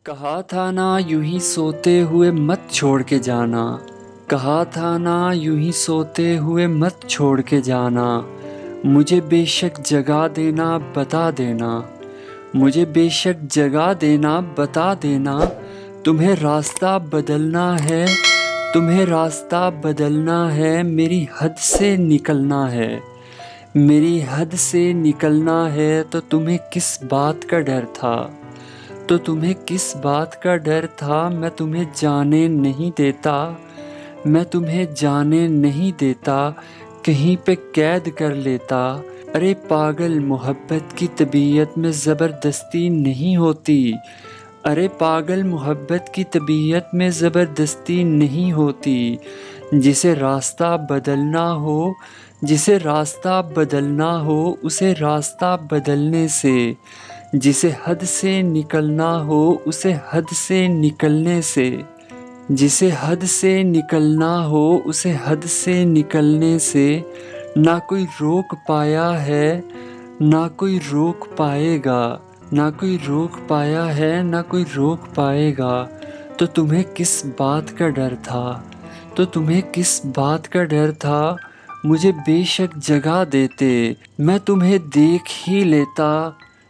کہا تھا نا یوں ہی سوتے ہوئے مت چھوڑ کے جانا، کہا تھا نا یوں ہی سوتے ہوئے مت چھوڑ کے جانا، مجھے بے شک جگا دینا بتا دینا، مجھے بے شک جگا دینا بتا دینا، تمہیں راستہ بدلنا ہے، تمہیں راستہ بدلنا ہے، میری حد سے نکلنا ہے، میری حد سے نکلنا ہے، تو تمہیں کس بات کا ڈر تھا، تو تمہیں کس بات کا ڈر تھا، میں تمہیں جانے نہیں دیتا، میں تمہیں جانے نہیں دیتا، کہیں پہ قید کر لیتا، ارے پاگل محبت کی طبیعت میں زبردستی نہیں ہوتی، ارے پاگل محبت کی طبیعت میں زبردستی نہیں ہوتی، جسے راستہ بدلنا ہو، جسے راستہ بدلنا ہو، اسے راستہ بدلنے سے، جسے حد سے نکلنا ہو، اسے حد سے نکلنے سے، جسے حد سے نکلنا ہو، اسے حد سے نکلنے سے، نہ کوئی روک پایا ہے، نہ کوئی روک پائے گا، نہ کوئی روک پایا ہے، نہ کوئی روک پائے گا، تو تمہیں کس بات کا ڈر تھا، تو تمہیں کس بات کا ڈر تھا، مجھے بے شک جگا دیتے، میں تمہیں دیکھ ہی لیتا،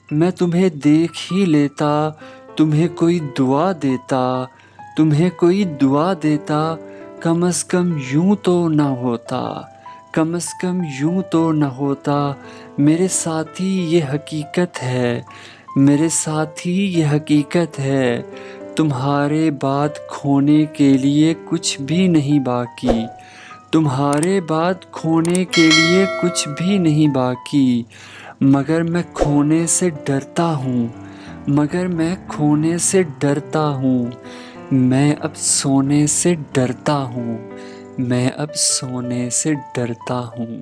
میں تمہیں دیکھ ہی لیتا، تمہیں کوئی دعا دیتا، تمہیں کوئی دعا دیتا، کم از کم یوں تو نہ ہوتا، کم از کم یوں تو نہ ہوتا، میرے ساتھی یہ حقیقت ہے، میرے ساتھی یہ حقیقت ہے، تمہارے بعد کھونے کے لیے کچھ بھی نہیں باقی، تمہارے بعد کھونے کے لیے کچھ بھی نہیں باقی، مگر میں کھونے سے ڈرتا ہوں، مگر میں کھونے سے ڈرتا ہوں، میں اب سونے سے ڈرتا ہوں، میں اب سونے سے ڈرتا ہوں۔